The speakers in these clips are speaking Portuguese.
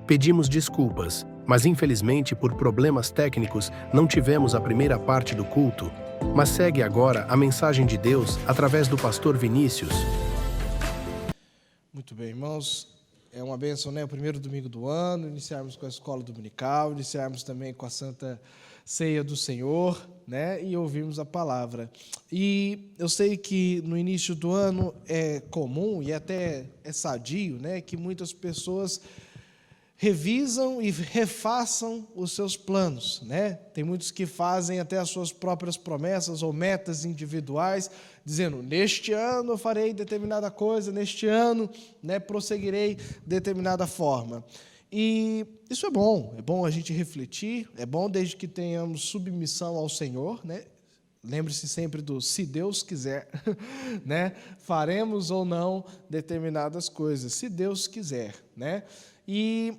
Pedimos desculpas, mas infelizmente por problemas técnicos não tivemos a primeira parte do culto, mas segue agora a mensagem de Deus através do pastor Vinícius. Muito bem, irmãos, é uma bênção, né? O primeiro domingo do ano, iniciarmos com a escola dominical, iniciarmos também com a Santa Ceia do Senhor, né? E ouvirmos a palavra. E eu sei que no início do ano é comum e até é sadio, né? Que muitas pessoas revisam e refaçam os seus planos, né? Tem muitos que fazem até as suas próprias promessas ou metas individuais, dizendo, neste ano eu farei determinada coisa, neste ano, né, prosseguirei determinada forma. E isso é bom a gente refletir, é bom desde que tenhamos submissão ao Senhor, né? Lembre-se sempre do se Deus quiser, né? Faremos ou não determinadas coisas, se Deus quiser, né? E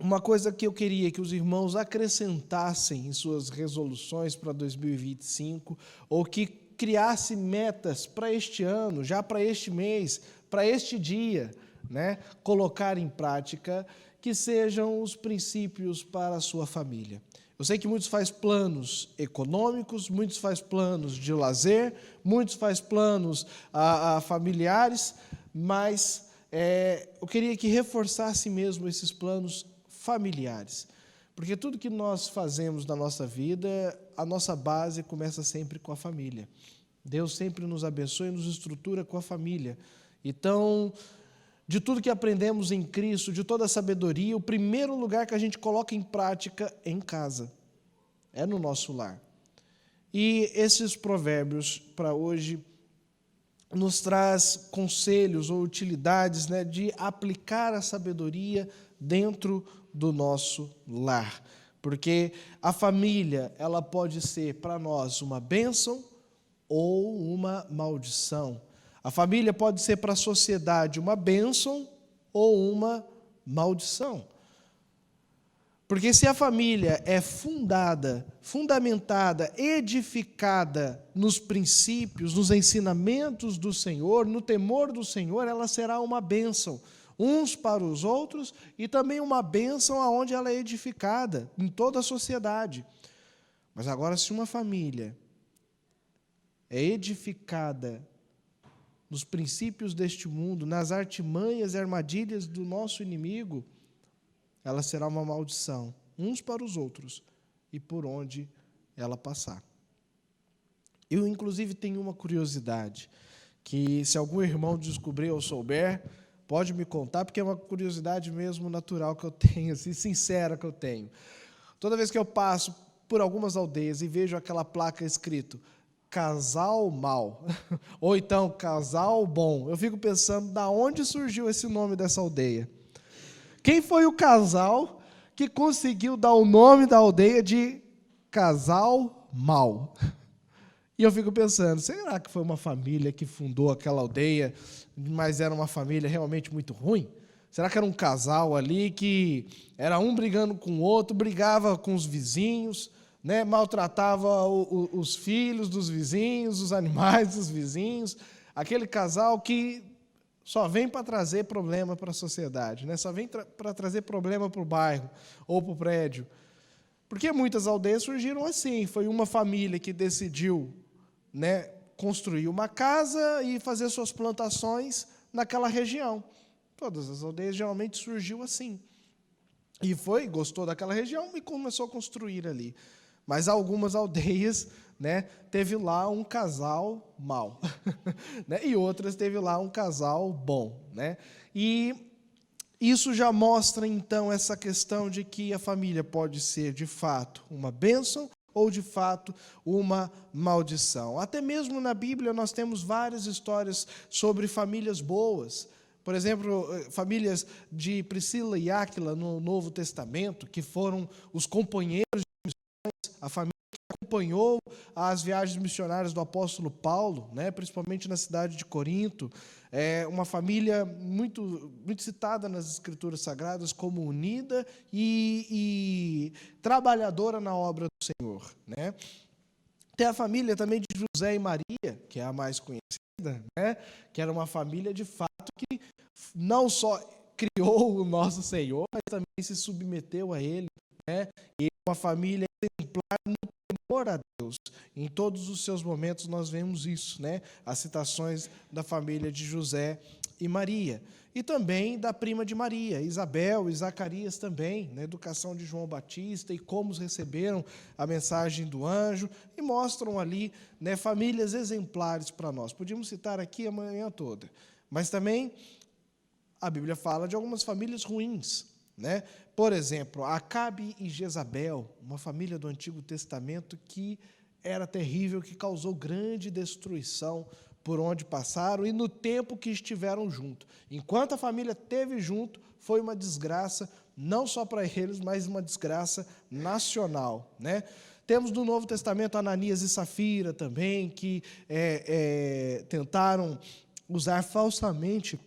uma coisa que eu queria que os irmãos acrescentassem em suas resoluções para 2025, ou que criasse metas para este ano, já para este mês, para este dia, né? Colocar em prática, que sejam os princípios para a sua família. Eu sei que muitos fazem planos econômicos, muitos fazem planos de lazer, muitos fazem planos familiares, mas eu queria que reforçasse mesmo esses planos familiares, porque tudo que nós fazemos na nossa vida, a nossa base começa sempre com a família. Deus sempre nos abençoa e nos estrutura com a família. Então, de tudo que aprendemos em Cristo, de toda a sabedoria, o primeiro lugar que a gente coloca em prática é em casa, é no nosso lar. E esses provérbios para hoje nos traz conselhos ou utilidades, né, de aplicar a sabedoria dentro do nosso lar. Porque a família, ela pode ser para nós uma bênção ou uma maldição. A família pode ser para a sociedade uma bênção ou uma maldição. Porque se a família é fundamentada, edificada nos princípios, nos ensinamentos do Senhor, no temor do Senhor, ela será uma bênção, uns para os outros, e também uma bênção aonde ela é edificada, em toda a sociedade. Mas agora, se uma família é edificada nos princípios deste mundo, nas artimanhas e armadilhas do nosso inimigo, ela será uma maldição, uns para os outros, e por onde ela passar. Eu, inclusive, tenho uma curiosidade, que se algum irmão descobrir ou souber, pode me contar, porque é uma curiosidade mesmo natural que eu tenho, assim, sincera que eu tenho. Toda vez que eu passo por algumas aldeias e vejo aquela placa escrito casal mau, ou então casal bom, eu fico pensando, da onde surgiu esse nome dessa aldeia? Quem foi o casal que conseguiu dar o nome da aldeia de casal mau? E eu fico pensando, será que foi uma família que fundou aquela aldeia, mas era uma família realmente muito ruim? Será que era um casal ali que era um brigando com o outro, brigava com os vizinhos, né, maltratava os filhos dos vizinhos, os animais dos vizinhos? Aquele casal que só vem para trazer problema para a sociedade, né? Só vem para trazer problema para o bairro ou para o prédio. Porque muitas aldeias surgiram assim, foi uma família que decidiu, né, construir uma casa e fazer suas plantações naquela região. Todas as aldeias geralmente surgiu assim. E gostou daquela região e começou a construir ali. Mas algumas aldeias, né, teve lá um casal mau, né, e outras teve lá um casal bom, né? E isso já mostra, então, essa questão de que a família pode ser, de fato, uma bênção ou, de fato, uma maldição. Até mesmo na Bíblia nós temos várias histórias sobre famílias boas. Por exemplo, famílias de Priscila e Áquila no Novo Testamento, que foram os companheiros de missões, a família que acompanhou as viagens missionárias do apóstolo Paulo, né, principalmente na cidade de Corinto. É uma família muito, muito citada nas Escrituras Sagradas como unida e trabalhadora na obra do Senhor, né? Tem a família também de José e Maria, que é a mais conhecida, né? Que era uma família, de fato, que não só criou o nosso Senhor, mas também se submeteu a Ele, né? E uma família exemplar no temor a Deus. Em todos os seus momentos nós vemos isso, né? As citações da família de José e Maria. E também da prima de Maria, Isabel e Zacarias também, na educação de João Batista e como receberam a mensagem do anjo, e mostram ali, né, famílias exemplares para nós. Podíamos citar aqui a manhã toda, mas também a Bíblia fala de algumas famílias ruins, né? Por exemplo, Acabe e Jezabel, uma família do Antigo Testamento que era terrível, que causou grande destruição por onde passaram e no tempo que estiveram junto. Enquanto a família esteve junto, foi uma desgraça, não só para eles, mas uma desgraça nacional, né? Temos no Novo Testamento Ananias e Safira também, que tentaram usar falsamente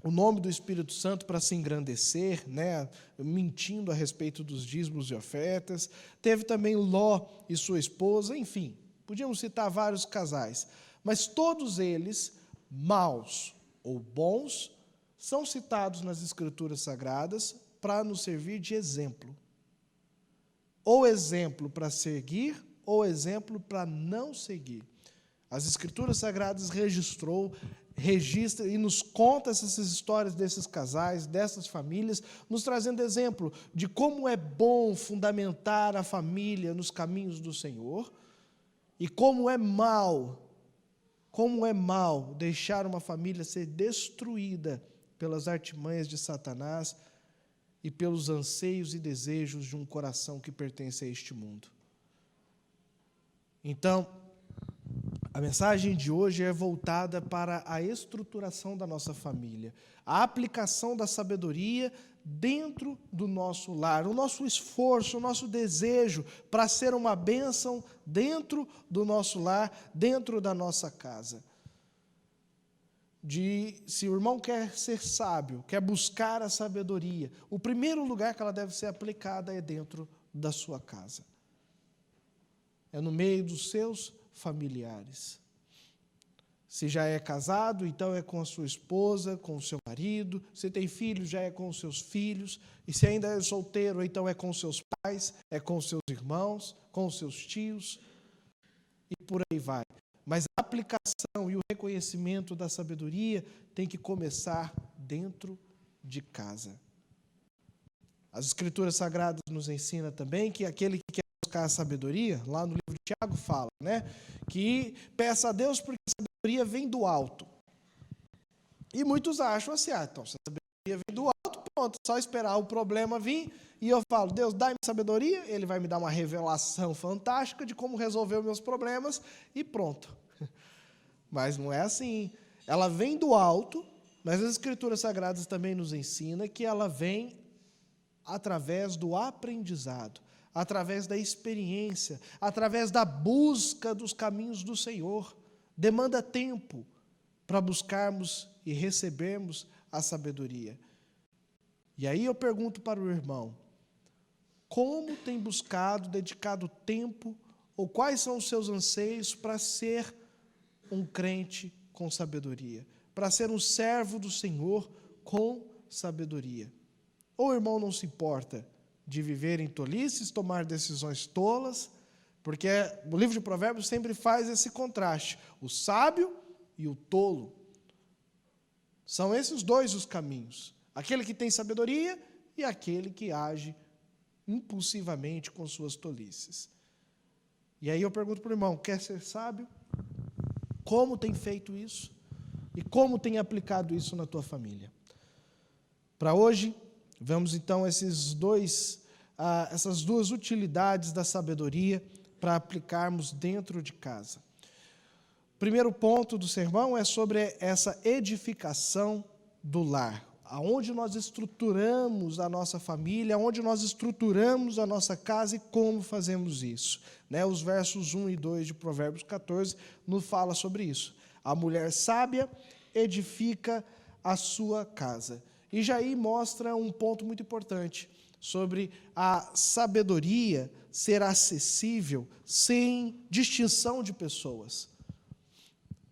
o nome do Espírito Santo para se engrandecer, né, mentindo a respeito dos dízimos e ofertas. Teve também Ló e sua esposa, enfim, podíamos citar vários casais, mas todos eles, maus ou bons, são citados nas Escrituras Sagradas para nos servir de exemplo. Ou exemplo para seguir, ou exemplo para não seguir. As Escrituras Sagradas registra e nos conta essas histórias desses casais, dessas famílias, nos trazendo exemplo de como é bom fundamentar a família nos caminhos do Senhor e como é mal deixar uma família ser destruída pelas artimanhas de Satanás e pelos anseios e desejos de um coração que pertence a este mundo. Então, a mensagem de hoje é voltada para a estruturação da nossa família, a aplicação da sabedoria dentro do nosso lar, o nosso esforço, o nosso desejo para ser uma bênção dentro do nosso lar, dentro da nossa casa. Se o irmão quer ser sábio, quer buscar a sabedoria, o primeiro lugar que ela deve ser aplicada é dentro da sua casa. É no meio dos seus familiares. Se já é casado, então é com a sua esposa, com o seu marido. Se tem filhos, já é com os seus filhos. E se ainda é solteiro, então é com os seus pais, é com os seus irmãos, com os seus tios. E por aí vai. Mas a aplicação e o reconhecimento da sabedoria tem que começar dentro de casa. As Escrituras Sagradas nos ensinam também que aquele que quer buscar a sabedoria, lá no livro de Tiago fala, né, que peça a Deus porque a sabedoria vem do alto. E muitos acham assim, então se a sabedoria vem do alto, pronto, só esperar o problema vir, e eu falo, Deus, dá-me sabedoria, Ele vai me dar uma revelação fantástica de como resolver os meus problemas, e pronto. Mas não é assim. Ela vem do alto, mas as Escrituras Sagradas também nos ensinam que ela vem através do aprendizado, através da experiência, através da busca dos caminhos do Senhor. Demanda tempo para buscarmos e recebermos a sabedoria. E aí eu pergunto para o irmão, como tem buscado, dedicado tempo, ou quais são os seus anseios para ser um crente com sabedoria, para ser um servo do Senhor com sabedoria? Ou o irmão não se importa de viver em tolices, tomar decisões tolas, porque o livro de Provérbios sempre faz esse contraste, o sábio e o tolo. São esses dois os caminhos, aquele que tem sabedoria e aquele que age impulsivamente com suas tolices. E aí eu pergunto para o irmão, quer ser sábio? Como tem feito isso? E como tem aplicado isso na tua família? Para hoje, vemos então essas duas utilidades da sabedoria para aplicarmos dentro de casa. O primeiro ponto do sermão é sobre essa edificação do lar, aonde nós estruturamos a nossa família, aonde nós estruturamos a nossa casa e como fazemos isso. Os versos 1 e 2 de Provérbios 14 nos fala sobre isso. A mulher sábia edifica a sua casa. E Jair mostra um ponto muito importante sobre a sabedoria ser acessível sem distinção de pessoas.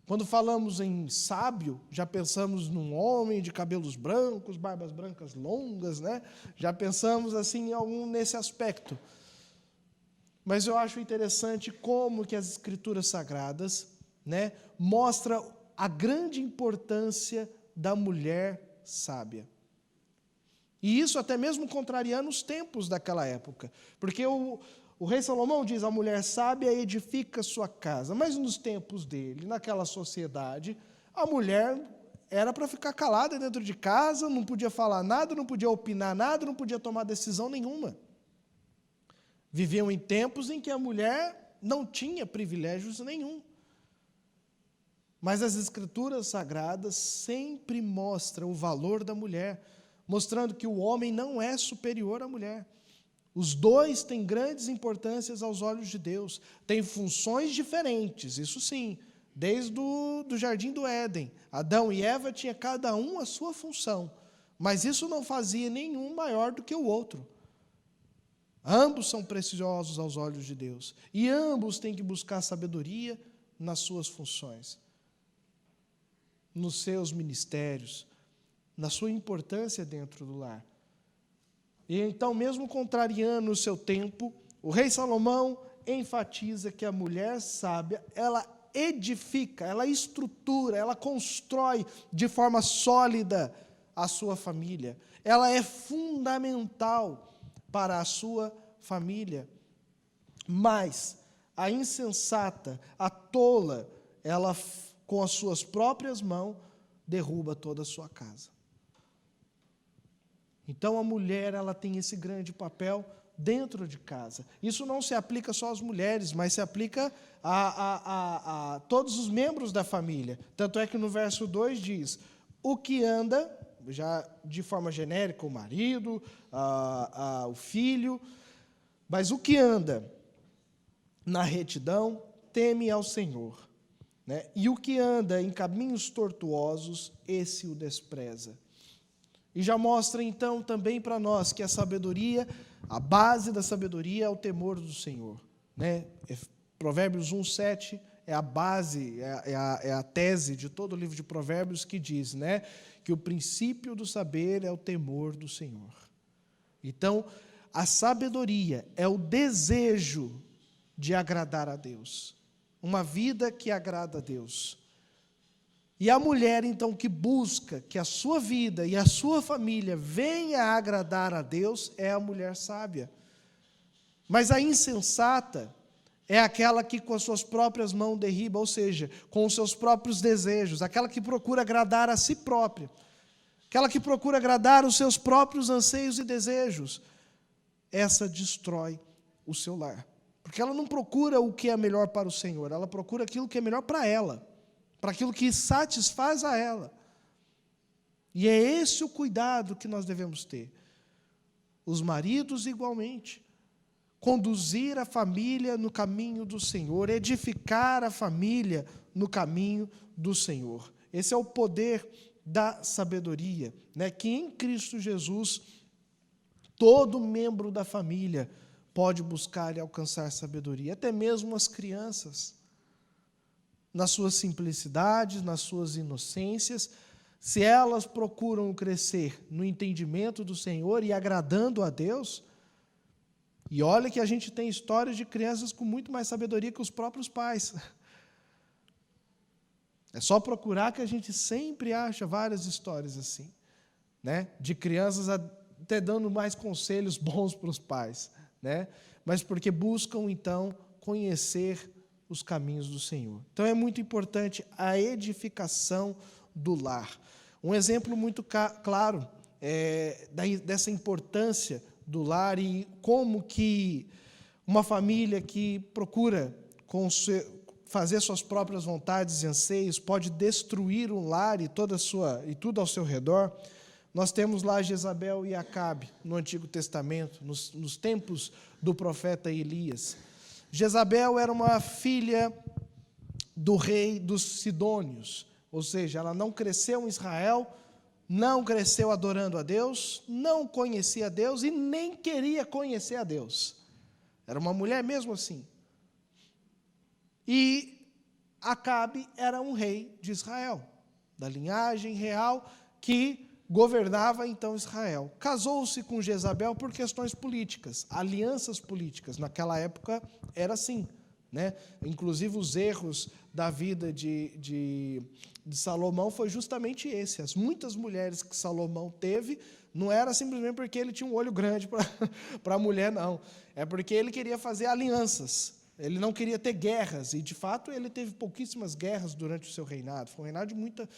Quando falamos em sábio, já pensamos num homem de cabelos brancos, barbas brancas longas, né? Já pensamos assim nesse aspecto. Mas eu acho interessante como que as Escrituras Sagradas, né, mostra a grande importância da mulher sábia. E isso até mesmo contrariando os tempos daquela época. Porque o rei Salomão diz, a mulher sábia edifica sua casa. Mas nos tempos dele, naquela sociedade, a mulher era para ficar calada dentro de casa, não podia falar nada, não podia opinar nada, não podia tomar decisão nenhuma. Viviam em tempos em que a mulher não tinha privilégios nenhum. Mas as Escrituras Sagradas sempre mostram o valor da mulher, mostrando que o homem não é superior à mulher. Os dois têm grandes importâncias aos olhos de Deus, têm funções diferentes, isso sim, desde do Jardim do Éden. Adão e Eva tinham cada um a sua função, mas isso não fazia nenhum maior do que o outro. Ambos são preciosos aos olhos de Deus, e ambos têm que buscar sabedoria nas suas funções, nos seus ministérios, na sua importância dentro do lar. E então, mesmo contrariando o seu tempo, o rei Salomão enfatiza que a mulher sábia, ela edifica, ela estrutura, ela constrói de forma sólida a sua família. Ela é fundamental para a sua família. Mas a insensata, a tola, ela, com as suas próprias mãos, derruba toda a sua casa. Então, a mulher, ela tem esse grande papel dentro de casa. Isso não se aplica só às mulheres, mas se aplica a todos os membros da família. Tanto é que no verso 2 diz, o que anda, já de forma genérica, o marido, o filho, mas o que anda na retidão, teme ao Senhor, né? E o que anda em caminhos tortuosos, esse o despreza. E já mostra, então, também para nós que a sabedoria, a base da sabedoria é o temor do Senhor, né? Provérbios 1:7 é a base, é a tese de todo o livro de Provérbios que diz, né, que o princípio do saber é o temor do Senhor. Então, a sabedoria é o desejo de agradar a Deus, uma vida que agrada a Deus. E a mulher, então, que busca que a sua vida e a sua família venha a agradar a Deus, é a mulher sábia. Mas a insensata é aquela que com as suas próprias mãos derriba, ou seja, com os seus próprios desejos, aquela que procura agradar a si própria, aquela que procura agradar os seus próprios anseios e desejos. Essa destrói o seu lar. Porque ela não procura o que é melhor para o Senhor, ela procura aquilo que é melhor para ela, para aquilo que satisfaz a ela. E é esse o cuidado que nós devemos ter. Os maridos, igualmente. Conduzir a família no caminho do Senhor, edificar a família no caminho do Senhor. Esse é o poder da sabedoria, né? Que em Cristo Jesus, todo membro da família pode buscar e alcançar sabedoria, até mesmo as crianças. Nas suas simplicidades, nas suas inocências, se elas procuram crescer no entendimento do Senhor e agradando a Deus, e olha que a gente tem histórias de crianças com muito mais sabedoria que os próprios pais. É só procurar que a gente sempre acha várias histórias assim, né? De crianças até dando mais conselhos bons para os pais, né? Mas porque buscam, então, conhecer os caminhos do Senhor. Então é muito importante a edificação do lar. Um exemplo muito claro dessa importância do lar e como que uma família que procura fazer suas próprias vontades e anseios pode destruir um lar e tudo ao seu redor. Nós temos lá Jezabel e Acabe no Antigo Testamento, nos tempos do profeta Elias. Jezabel era uma filha do rei dos Sidônios, ou seja, ela não cresceu em Israel, não cresceu adorando a Deus, não conhecia a Deus e nem queria conhecer a Deus. Era uma mulher mesmo assim. E Acabe era um rei de Israel, da linhagem real que governava então Israel. Casou-se com Jezabel por questões políticas, alianças políticas. Naquela época era assim, né? Inclusive os erros da vida de Salomão foi justamente esse. As muitas mulheres que Salomão teve não era simplesmente porque ele tinha um olho grande para a mulher, não. É porque ele queria fazer alianças. Ele não queria ter guerras, e de fato ele teve pouquíssimas guerras durante o seu reinado. Foi um reinado de muito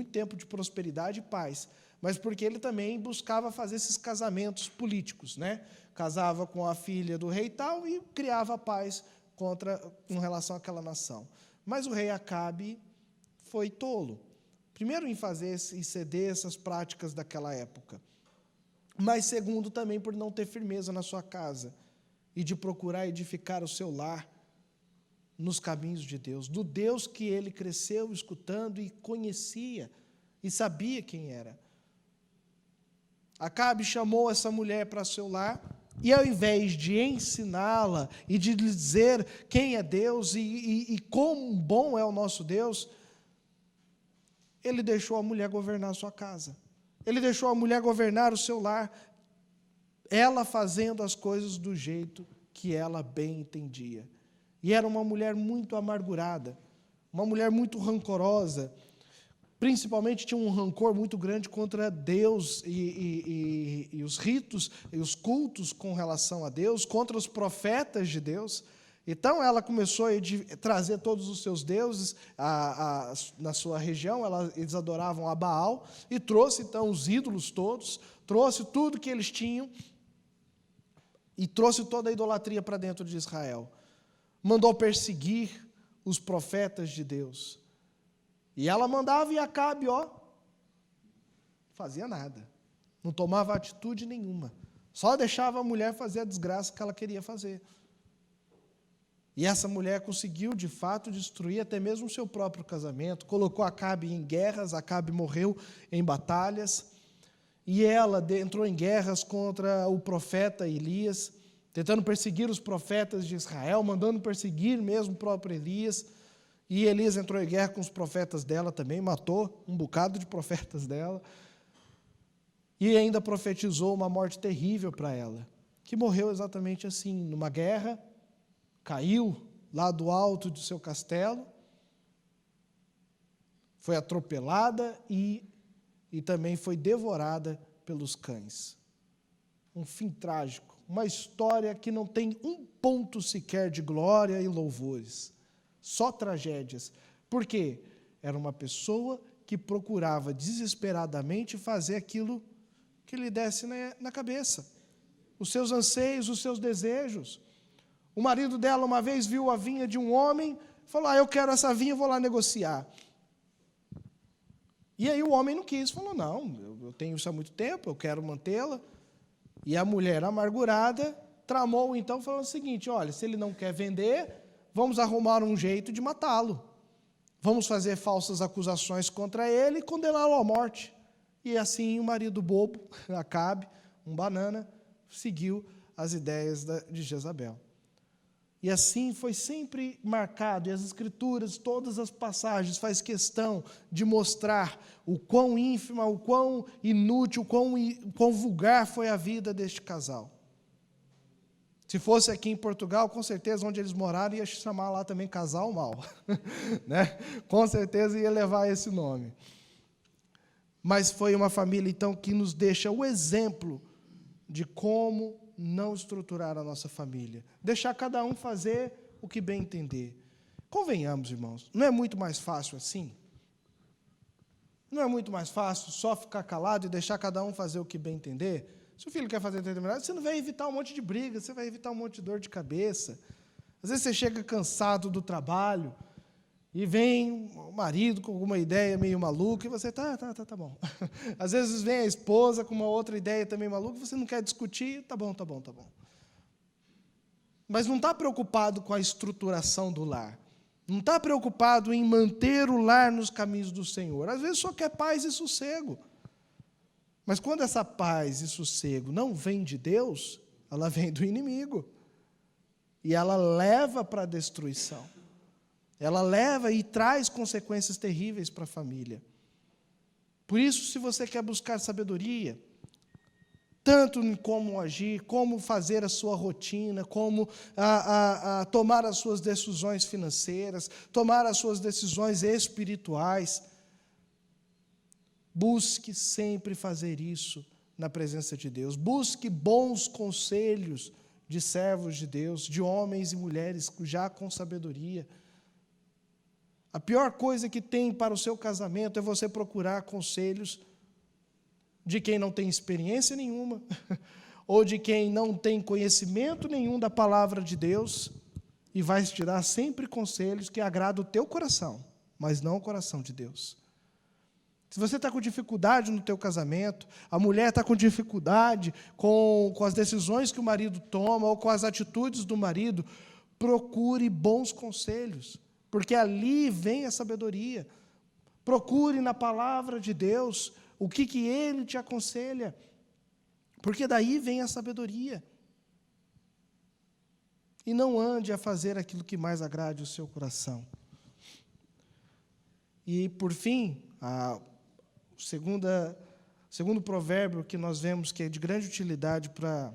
tempo de prosperidade e paz, mas porque ele também buscava fazer esses casamentos políticos, né? Casava com a filha do rei tal e criava paz com relação àquela nação. Mas o rei Acabe foi tolo, primeiro em fazer e ceder essas práticas daquela época, mas segundo também por não ter firmeza na sua casa e de procurar edificar o seu lar nos caminhos de Deus, do Deus que ele cresceu escutando e conhecia e sabia quem era. Acabe chamou essa mulher para seu lar e, ao invés de ensiná-la e de lhe dizer quem é Deus e quão bom é o nosso Deus, ele deixou a mulher governar a sua casa. Ele deixou a mulher governar o seu lar, ela fazendo as coisas do jeito que ela bem entendia. E era uma mulher muito amargurada, uma mulher muito rancorosa, principalmente tinha um rancor muito grande contra Deus e os ritos e os cultos com relação a Deus, contra os profetas de Deus. Então ela começou a trazer todos os seus deuses na sua região, eles adoravam a Baal, e trouxe então os ídolos todos, trouxe tudo que eles tinham, e trouxe toda a idolatria para dentro de Israel. Mandou perseguir os profetas de Deus. E ela mandava e Acabe, fazia nada. Não tomava atitude nenhuma. Só deixava a mulher fazer a desgraça que ela queria fazer. E essa mulher conseguiu, de fato, destruir até mesmo o seu próprio casamento. Colocou Acabe em guerras, Acabe morreu em batalhas. E ela entrou em guerras contra o profeta Elias, tentando perseguir os profetas de Israel, mandando perseguir mesmo o próprio Elias. E Elias entrou em guerra com os profetas dela também, matou um bocado de profetas dela. E ainda profetizou uma morte terrível para ela, que morreu exatamente assim, numa guerra, caiu lá do alto do seu castelo, foi atropelada e também foi devorada pelos cães. Um fim trágico, uma história que não tem um ponto sequer de glória e louvores, só tragédias. Por quê? Era uma pessoa que procurava desesperadamente fazer aquilo que lhe desse na cabeça, os seus anseios, os seus desejos. O marido dela uma vez viu a vinha de um homem, falou, eu quero essa vinha, vou lá negociar. E aí o homem não quis, falou, não, eu tenho isso há muito tempo, eu quero mantê-la. E a mulher amargurada tramou então, falando o seguinte, olha, se ele não quer vender, vamos arrumar um jeito de matá-lo. Vamos fazer falsas acusações contra ele e condená-lo à morte. E assim o marido bobo, Acabe, um banana, seguiu as ideias de Jezabel. E assim foi sempre marcado, e as Escrituras, todas as passagens, faz questão de mostrar o quão ínfima, o quão inútil, o quão vulgar foi a vida deste casal. Se fosse aqui em Portugal, com certeza, onde eles moraram, ia chamar lá também casal mau. Né? Com certeza ia levar esse nome. Mas foi uma família, então, que nos deixa o exemplo de como não estruturar a nossa família. Deixar cada um fazer o que bem entender. Convenhamos, irmãos, não é muito mais fácil assim? Não é muito mais fácil só ficar calado e deixar cada um fazer o que bem entender? Se o filho quer fazer determinado, você não vai evitar um monte de briga, você vai evitar um monte de dor de cabeça. Às vezes você chega cansado do trabalho e vem o marido com alguma ideia meio maluca e você, tá bom. Às vezes vem a esposa com uma outra ideia também maluca e você não quer discutir, tá bom. Mas não está preocupado com a estruturação do lar. Não está preocupado em manter o lar nos caminhos do Senhor. Às vezes só quer paz e sossego. Mas quando essa paz e sossego não vem de Deus, ela vem do inimigo. E ela leva para a destruição. Ela leva e traz consequências terríveis para a família. Por isso, se você quer buscar sabedoria, tanto em como agir, como fazer a sua rotina, como tomar as suas decisões financeiras, tomar as suas decisões espirituais, busque sempre fazer isso na presença de Deus. Busque bons conselhos de servos de Deus, de homens e mulheres já com sabedoria. A pior coisa que tem para o seu casamento é você procurar conselhos de quem não tem experiência nenhuma, ou de quem não tem conhecimento nenhum da palavra de Deus, e vai te dar sempre conselhos que agradam o teu coração, mas não o coração de Deus. Se você está com dificuldade no teu casamento, a mulher está com dificuldade com as decisões que o marido toma, ou com as atitudes do marido, procure bons conselhos, porque ali vem a sabedoria. Procure na palavra de Deus o que Ele te aconselha, porque daí vem a sabedoria. E não ande a fazer aquilo que mais agrade o seu coração. E, por fim, o segundo provérbio que nós vemos que é de grande utilidade para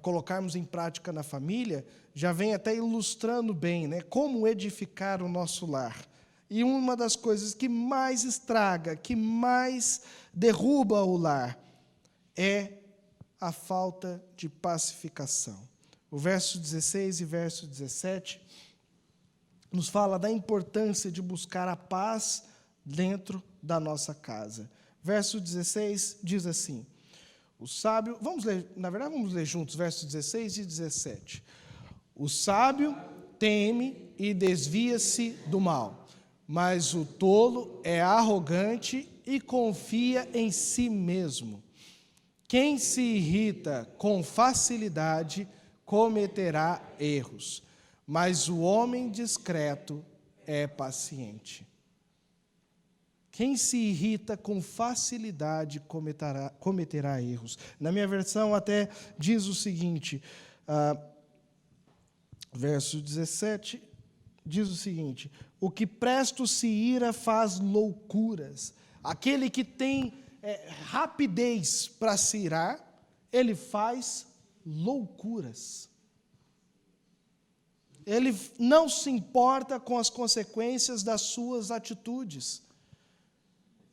colocarmos em prática na família, já vem até ilustrando bem, né, como edificar o nosso lar. E uma das coisas que mais estraga, que mais derruba o lar, é a falta de pacificação. O verso 16 e verso 17 nos fala da importância de buscar a paz dentro da nossa casa. Verso 16 diz assim: o sábio, vamos ler juntos, versos 16 e 17. O sábio teme e desvia-se do mal, mas o tolo é arrogante e confia em si mesmo. Quem se irrita com facilidade cometerá erros, mas o homem discreto é paciente. Quem se irrita com facilidade cometerá erros. Na minha versão até diz o seguinte, verso 17, diz o seguinte: o que presto se ira faz loucuras. Aquele que tem rapidez para se irar, ele faz loucuras. Ele não se importa com as consequências das suas atitudes.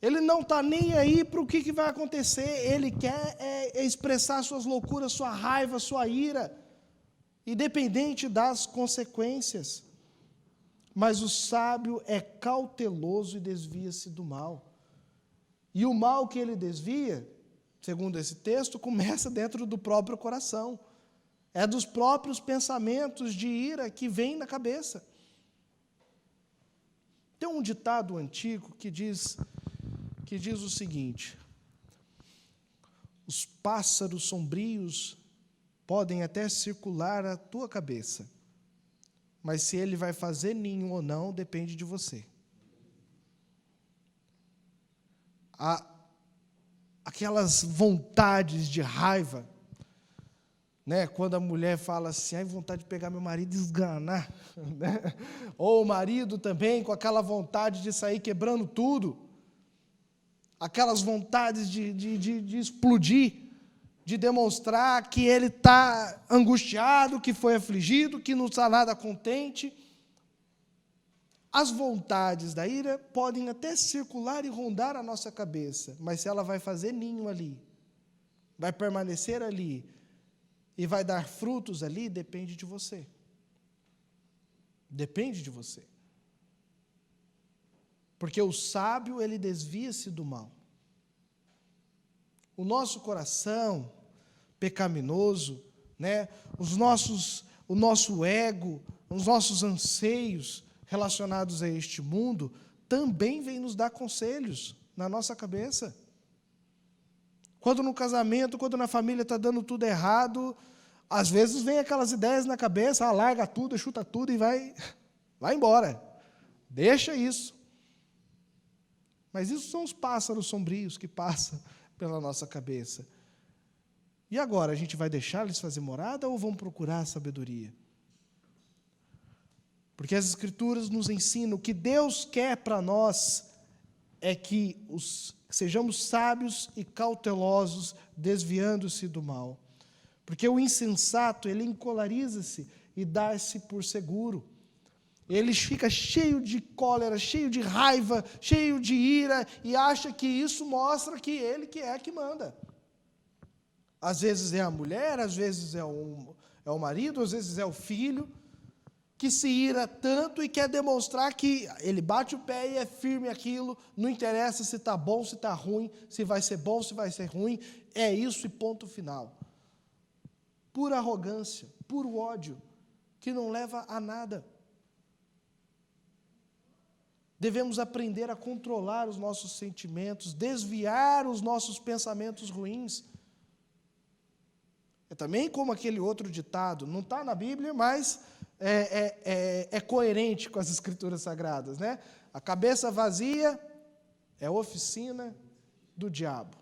Ele não está nem aí para o que vai acontecer. Ele quer expressar suas loucuras, sua raiva, sua ira, independente das consequências. Mas o sábio é cauteloso e desvia-se do mal. E o mal que ele desvia, segundo esse texto, começa dentro do próprio coração. É dos próprios pensamentos de ira que vem na cabeça. Tem um ditado antigo que diz o seguinte: os pássaros sombrios podem até circular a tua cabeça, mas se ele vai fazer ninho ou não, depende de você. Aquelas vontades de raiva, né? Quando a mulher fala assim, ai, vontade de pegar meu marido e esganar, né? Ou o marido também com aquela vontade de sair quebrando tudo, aquelas vontades de explodir, de demonstrar que ele está angustiado, que foi afligido, que não está nada contente. As vontades da ira podem até circular e rondar a nossa cabeça, mas se ela vai fazer ninho ali, vai permanecer ali e vai dar frutos ali, depende de você. Depende de você. Porque o sábio, ele desvia-se do mal. O nosso coração pecaminoso, né? O nosso ego, os nossos anseios relacionados a este mundo, também vem nos dar conselhos na nossa cabeça. Quando no casamento, quando na família está dando tudo errado, às vezes vem aquelas ideias na cabeça, larga tudo, chuta tudo e vai embora. Deixa isso. Mas isso são os pássaros sombrios que passam pela nossa cabeça. E agora, a gente vai deixar eles fazer morada ou vamos procurar a sabedoria? Porque as Escrituras nos ensinam que Deus quer para nós é que sejamos sábios e cautelosos, desviando-se do mal. Porque o insensato, ele encolariza-se e dá-se por seguro. Ele fica cheio de cólera, cheio de raiva, cheio de ira, e acha que isso mostra que ele que é que manda. Às vezes é a mulher, às vezes é o marido, às vezes é o filho, que se ira tanto e quer demonstrar que ele bate o pé e é firme aquilo, não interessa se está bom, se está ruim, se vai ser bom, se vai ser ruim, é isso e ponto final. Pura arrogância, puro ódio, que não leva a nada. Devemos aprender a controlar os nossos sentimentos, desviar os nossos pensamentos ruins. É também como aquele outro ditado, não está na Bíblia, mas é coerente com as Escrituras Sagradas, né? A cabeça vazia é oficina do diabo.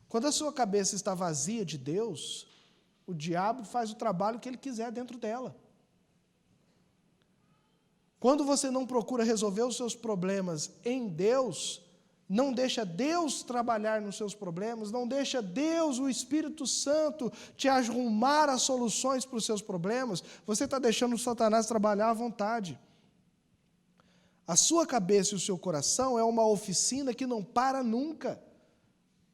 Quando a sua cabeça está vazia de Deus, o diabo faz o trabalho que ele quiser dentro dela. Quando você não procura resolver os seus problemas em Deus, não deixa Deus trabalhar nos seus problemas, não deixa Deus, o Espírito Santo, te arrumar as soluções para os seus problemas, você está deixando o Satanás trabalhar à vontade. A sua cabeça e o seu coração é uma oficina que não para nunca.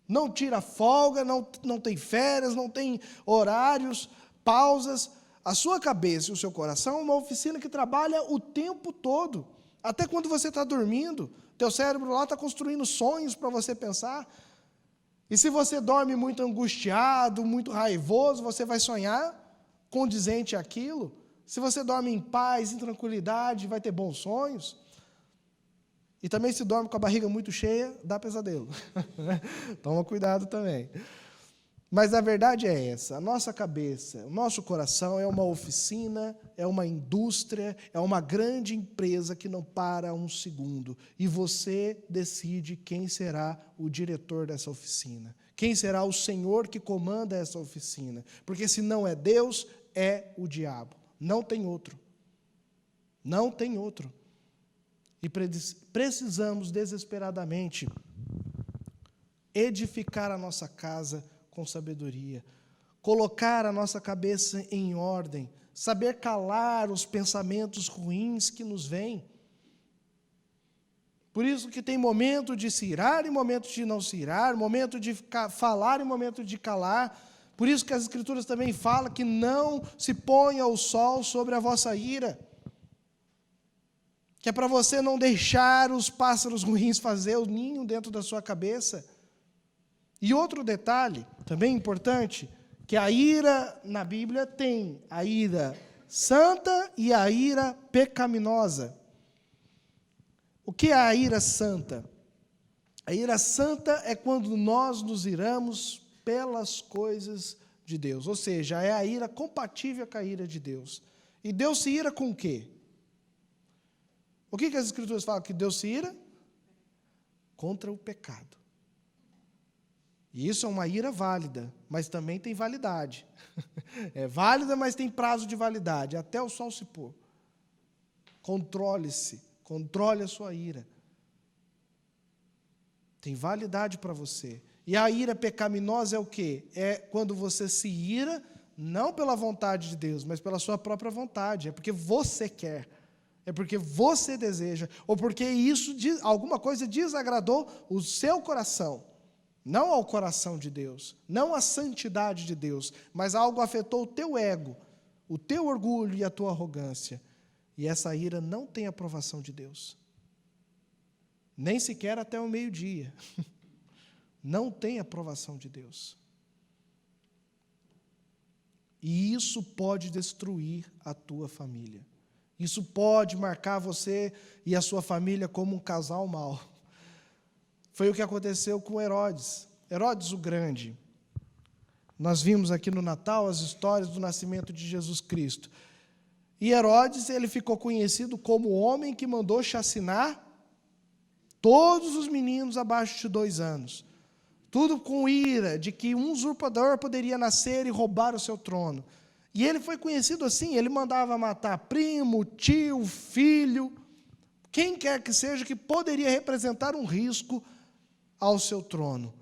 Não tira folga, não tem férias, não tem horários, pausas. A sua cabeça e o seu coração é uma oficina que trabalha o tempo todo. Até quando você está dormindo, teu cérebro lá está construindo sonhos para você pensar. E se você dorme muito angustiado, muito raivoso, você vai sonhar condizente àquilo. Se você dorme em paz, em tranquilidade, vai ter bons sonhos. E também se dorme com a barriga muito cheia, dá pesadelo. Toma cuidado também. Mas a verdade é essa, a nossa cabeça, o nosso coração é uma oficina, é uma indústria, é uma grande empresa que não para um segundo. E você decide quem será o diretor dessa oficina. Quem será o senhor que comanda essa oficina. Porque se não é Deus, é o diabo. Não tem outro. Não tem outro. E precisamos desesperadamente edificar a nossa casa com sabedoria, colocar a nossa cabeça em ordem, saber calar os pensamentos ruins que nos vêm. Por isso que tem momento de se irar e momento de não se irar, momento de falar e momento de calar. Por isso que as Escrituras também falam que não se ponha o sol sobre a vossa ira, que é para você não deixar os pássaros ruins fazer o ninho dentro da sua cabeça. E outro detalhe, também importante, que a ira na Bíblia tem a ira santa e a ira pecaminosa. O que é a ira santa? A ira santa é quando nós nos iramos pelas coisas de Deus, ou seja, é a ira compatível com a ira de Deus. E Deus se ira com o quê? O que as Escrituras falam que Deus se ira? Contra o pecado. E isso é uma ira válida, mas também tem validade. É válida, mas tem prazo de validade, até o sol se pôr. Controle-se, controle a sua ira. Tem validade para você. E a ira pecaminosa é o quê? É quando você se ira, não pela vontade de Deus, mas pela sua própria vontade. É porque você quer, é porque você deseja, ou porque isso, alguma coisa desagradou o seu coração. Não ao coração de Deus, não à santidade de Deus, mas algo afetou o teu ego, o teu orgulho e a tua arrogância. E essa ira não tem aprovação de Deus. Nem sequer até o meio-dia. Não tem aprovação de Deus. E isso pode destruir a tua família. Isso pode marcar você e a sua família como um casal mau. Foi o que aconteceu com Herodes. Herodes o Grande. Nós vimos aqui no Natal as histórias do nascimento de Jesus Cristo. E Herodes, ele ficou conhecido como o homem que mandou chacinar todos os meninos abaixo de 2 anos. Tudo com ira de que um usurpador poderia nascer e roubar o seu trono. E ele foi conhecido assim, ele mandava matar primo, tio, filho, quem quer que seja que poderia representar um risco ao seu trono.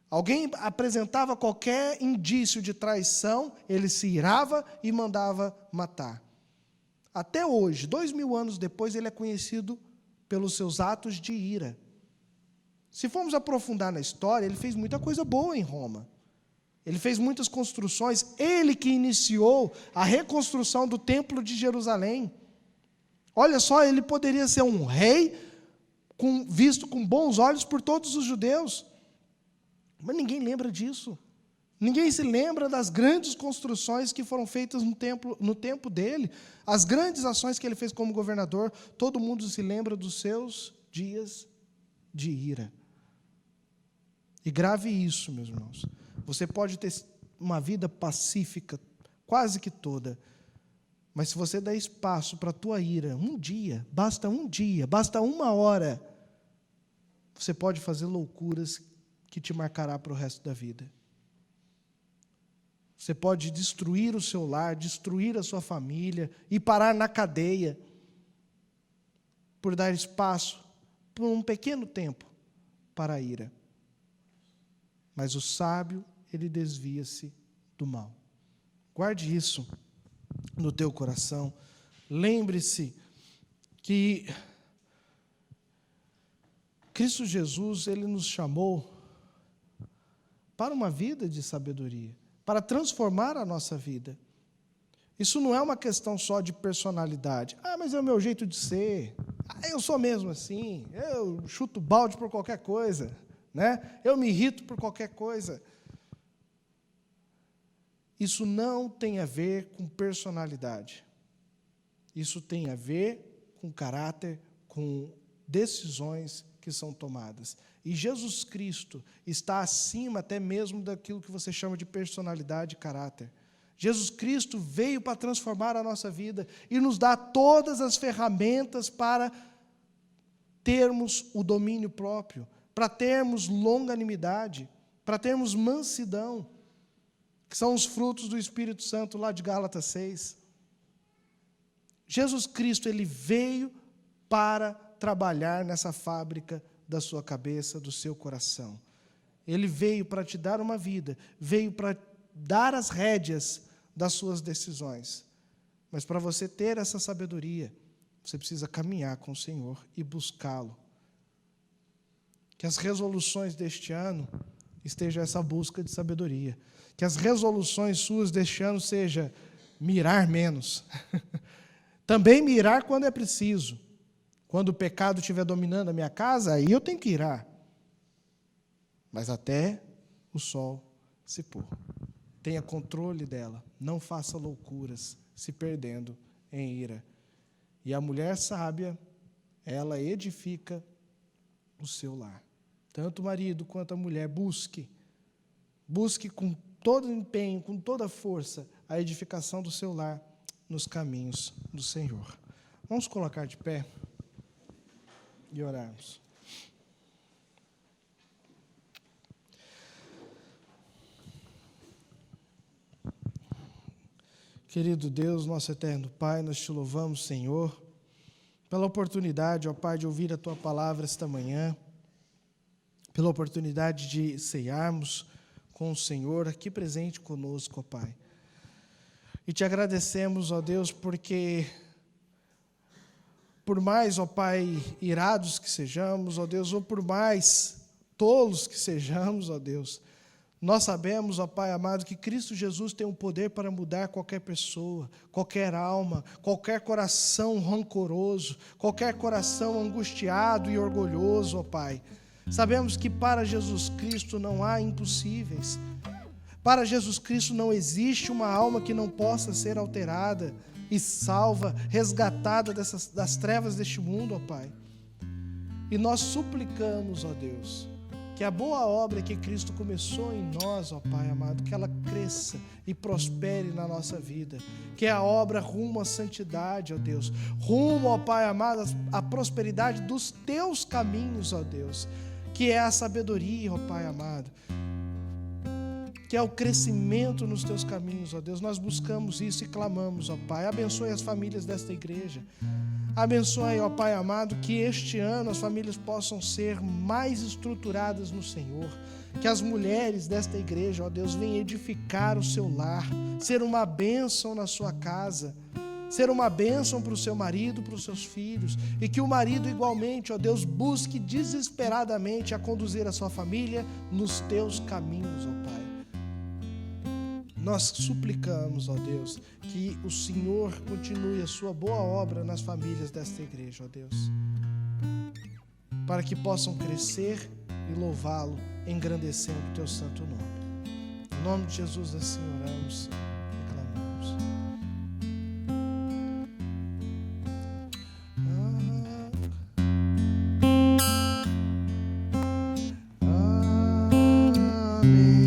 Alguém apresentava qualquer indício de traição, ele se irava e mandava matar. Até hoje, 2000 anos depois, ele é conhecido pelos seus atos de ira. Se formos aprofundar na história, ele fez muita coisa boa em Roma. Ele fez muitas construções, ele que iniciou a reconstrução do Templo de Jerusalém. Olha só, ele poderia ser um rei visto com bons olhos por todos os judeus. Mas ninguém lembra disso. Ninguém se lembra das grandes construções que foram feitas no tempo dele, as grandes ações que ele fez como governador. Todo mundo se lembra dos seus dias de ira. E grave isso, meus irmãos. Você pode ter uma vida pacífica, quase que toda, mas se você der espaço para a tua ira, um dia, basta uma hora, você pode fazer loucuras que te marcará para o resto da vida. Você pode destruir o seu lar, destruir a sua família e parar na cadeia por dar espaço por um pequeno tempo para a ira. Mas o sábio, ele desvia-se do mal. Guarde isso no teu coração. Lembre-se que Cristo Jesus, ele nos chamou para uma vida de sabedoria, para transformar a nossa vida. Isso não é uma questão só de personalidade. Mas é o meu jeito de ser. Eu sou mesmo assim. Eu chuto balde por qualquer coisa, né? Eu me irrito por qualquer coisa. Isso não tem a ver com personalidade. Isso tem a ver com caráter, com decisões que são tomadas. E Jesus Cristo está acima até mesmo daquilo que você chama de personalidade e caráter. Jesus Cristo veio para transformar a nossa vida e nos dar todas as ferramentas para termos o domínio próprio, para termos longanimidade, para termos mansidão, que são os frutos do Espírito Santo lá de Gálatas 6. Jesus Cristo, ele veio para trabalhar nessa fábrica da sua cabeça, do seu coração. Ele veio para te dar uma vida, veio para dar as rédeas das suas decisões. Mas para você ter essa sabedoria, você precisa caminhar com o Senhor e buscá-lo. Que as resoluções deste ano esteja essa busca de sabedoria. Que as resoluções suas deste ano seja mirar menos. Também mirar quando é preciso. Quando o pecado estiver dominando a minha casa, aí eu tenho que irar. Mas até o sol se pôr. Tenha controle dela. Não faça loucuras, se perdendo em ira. E a mulher sábia, ela edifica o seu lar. Tanto o marido quanto a mulher, busque com todo empenho, com toda força, a edificação do seu lar nos caminhos do Senhor. Vamos colocar de pé e orarmos. Querido Deus, nosso eterno Pai, nós te louvamos, Senhor, pela oportunidade, ó Pai, de ouvir a Tua palavra esta manhã, pela oportunidade de ceiarmos com o Senhor aqui presente conosco, ó Pai. E te agradecemos, ó Deus, porque por mais, ó Pai, irados que sejamos, ó Deus, ou por mais tolos que sejamos, ó Deus, nós sabemos, ó Pai amado, que Cristo Jesus tem o poder para mudar qualquer pessoa, qualquer alma, qualquer coração rancoroso, qualquer coração angustiado e orgulhoso, ó Pai. Sabemos que para Jesus Cristo não há impossíveis. Para Jesus Cristo não existe uma alma que não possa ser alterada e salva, resgatada das trevas deste mundo, ó Pai. E nós suplicamos, ó Deus, que a boa obra que Cristo começou em nós, ó Pai amado, que ela cresça e prospere na nossa vida. Que a obra rumo à santidade, ó Deus. Rumo, ó Pai amado, à prosperidade dos teus caminhos, ó Deus. Que é a sabedoria, ó Pai amado. que é o crescimento nos teus caminhos, ó Deus. Nós buscamos isso e clamamos, ó Pai. Abençoe as famílias desta igreja. Abençoe, ó Pai amado, que este ano as famílias possam ser mais estruturadas no Senhor. Que as mulheres desta igreja, ó Deus, venham edificar o seu lar, ser uma bênção na sua casa, ser uma bênção para o seu marido, para os seus filhos, e que o marido igualmente, ó Deus, busque desesperadamente a conduzir a sua família nos teus caminhos, ó Pai. Nós suplicamos, ó Deus, que o Senhor continue a sua boa obra nas famílias desta igreja, ó Deus, para que possam crescer e louvá-lo, engrandecendo o teu santo nome. Em nome de Jesus assim oramos e clamamos. Amém.